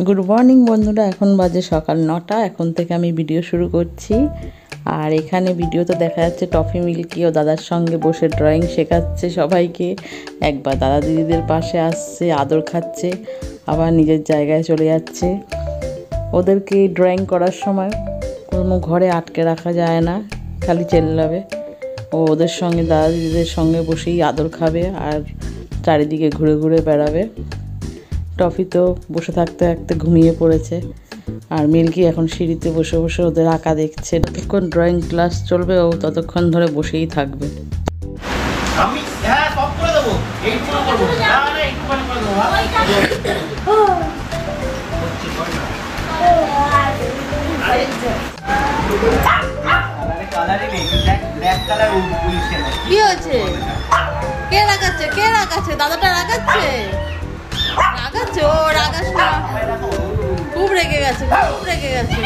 Good morning বন্ধুরা, এখন বাজে সকাল 9টা। এখন থেকে আমি ভিডিও শুরু করছি। আর এখানে ভিডিওতে দেখা যাচ্ছে টফি মিল্কি ও দাদার সঙ্গে বসে ড্রয়িং শেখাচ্ছে সবাইকে। একবার দাদা দিদিদের পাশে আসছে, আদর খাচ্ছে, আবার নিজের জায়গায় চলে যাচ্ছে। ওদেরকে ড্রয়িং করার সময় কোনো ঘরে আটকে রাখা যায় না, খালি চেল্লাবে। ও ওদের সঙ্গে দাদা দিদিদের সঙ্গে বসেই আদর খাবে আর চারিদিকে ঘুরে ঘুরে বেড়াবে। টফি তো বসে থাকতে থাকতে ঘুমিয়ে পড়েছে, আর মিল্কি এখন সিঁড়িতে বসে বসে ওদের আঁকা দেখছে। যতক্ষণ ড্রয়িং ক্লাস চলবে ও ততক্ষণ ধরে বসেই থাকবে। আমি হ্যাঁ সব করে দেবো, এই পুরো করব না না একটু করে দেবো। কি হয়েছে? কে রাগাচ্ছে? কে রাগাচ্ছে? দাদাটা রাগাচ্ছে? রাগাচ্ছে? ও রাগাস না, খুব রেগে গেছে, খুব রেগে গেছে।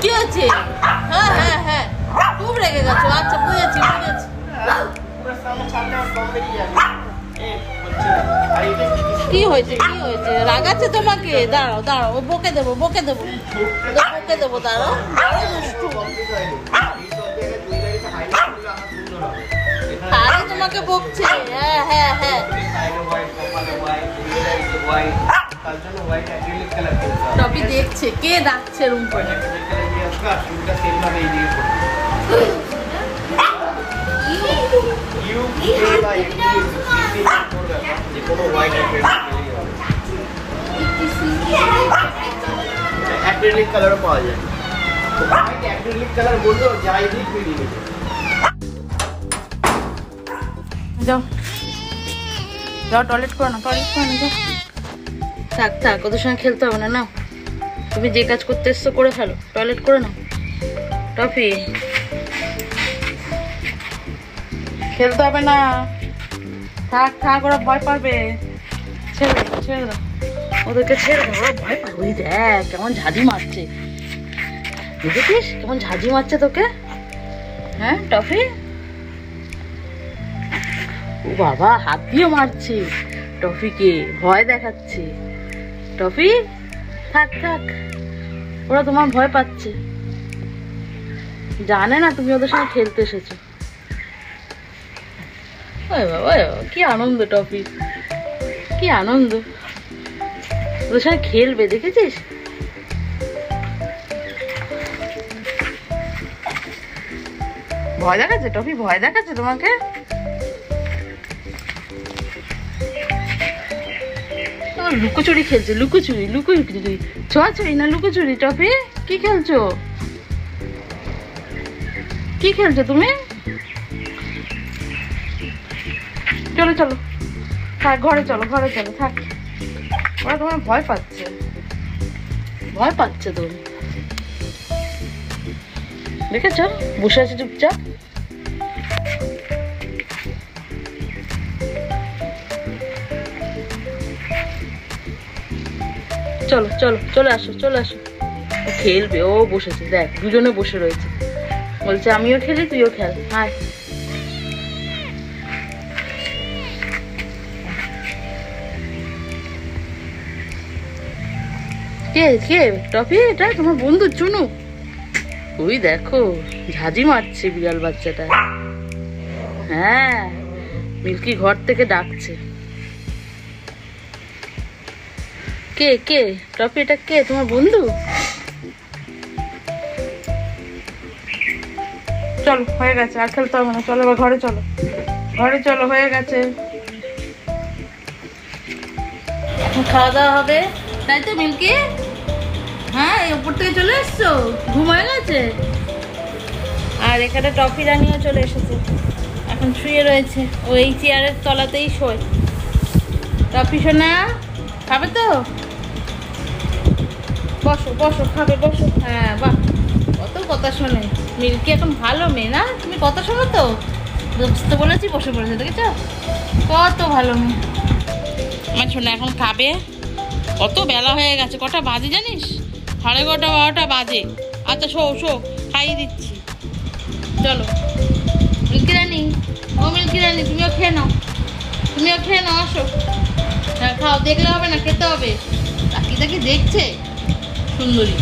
কি হচ্ছে? হ্যাঁ হ্যাঁ হ্যাঁ, খুব রেগে গেছে। আচ্ছা বুঝেছি বুঝেছি। কি হয়েছে? কি হয়েছে? রাগাচ্ছে তোমাকে? দাঁড়াও দাঁড়াও, ও বকে দেবো বকে দেবো বকে দেবো, দাঁড়াও। আরে তোমাকে বকছে। হ্যাঁ হ্যাঁ হ্যাঁ, টপি দেখছে কে ডাকছে রুম করে। অ্যাক্রিলিক কালারও পাওয়া যায়, অ্যাক্রিলিক কালার বললো যাই দিক মিলিয়ে নেবে। যাও যাও, টয়লেট করো না, টয়লেট করো না, যাও। থাক থাক, ওদের সঙ্গে খেলতে হবে না। নাও, তুমি যে কাজ করতে এসছো করে ফেলো, টয়লেট করে নাও। টফি, খেলতে হবে না, থাক থাক, ওরা ভয় পাবে। ছেড়ে দাও ছেড়ে দাও, ওদেরকে ছেড়ে দাও, ওরা ভয় পাবে। ওই দেখ কেমন ঝাঁঝি মারছে, দেখেছিস কেমন ঝাঁঝি মারছে তোকে? হ্যাঁ টফি, ও বাবা হাত দিয়ে মারছে টফিকে, ভয় দেখাচ্ছে। টফি থাক থাক, ওরা তোমার ভয় পাচ্ছে, জানে না তুমি ওদের সঙ্গে খেলতে এসেছো। ওই বাবা কি আনন্দ টফি, কি আনন্দ, ওদের সঙ্গে খেলবে, দেখেছিস? ভয় দেখাচ্ছে টফি, ভয় দেখাচ্ছে তোমাকে। লুকোচুরি খেলছে, লুকোচুরি লুকোচুরি, ছোঁয়াছুঁড়ি না লুকোচুরি। টফি কি খেলছো? কি খেলছো তুমি? চলো চলো থাক, ঘরে চলো ঘরে চলো, থাক। ওরা তোমার ভয় পাচ্ছে, ভয় পাচ্ছে তো, দেখেছো বসে আছে চুপচাপ। চলো চলো চলে আসো চলে আসো, ও খেলবে, ও বসেছে দেখ, দুজনে বসে রয়েছে, বলছে আমিও খেলি তুইও খেল। হায়, কে কে টফি? এটা তোমার বন্ধু চুনু? ওই দেখো ঝাঁঝি মারছে বিড়াল বাচ্চাটা। হ্যাঁ, মিল্কি ঘর থেকে ডাকছে। কে কে টফি? এটা কে, তোমার বন্ধু? চলো হয়ে গেছে, আর খেলতে হবে না, চলো এবার ঘরে চলো, ঘরে চলো, হয়ে গেছে। খাওয়া দাওয়া হবে তাই তো মিল্কি? হ্যাঁ, এই উপর থেকে চলে এসছো, ঘুম হয়ে গেছে। আর এখানে টফি রানিও চলে এসেছে, এখন শুয়ে রয়েছে, ও এই চেয়ারের তলাতেই শোয়। টফি সোনা খাবে তো? বসো বসো, খাবে বসো। হ্যাঁ বাহ, কত কথা শোনে মিল্কি, এখন ভালো মেয়ে না? তুমি কথা শোনো তো, বুঝতে বলেছি বসে পড়েছে, দেখেছো কত ভালো মেয়ে। আমার শোনা এখন খাবে, কত বেলা হয়ে গেছে, কটা বাজে জানিস? 11:30 12টা বাজে। আচ্ছা শো শো, খাইয়ে দিচ্ছি, চলো। মিল্কি রানী, ও মিল্কি রানী তুমিও খেয়ে নাও। তুমিও খেয়ে নাও, আসো। হ্যাঁ খাও, দেখলে হবে না, খেতে হবে। তাকি তাকি দেখছে সুন্দরী।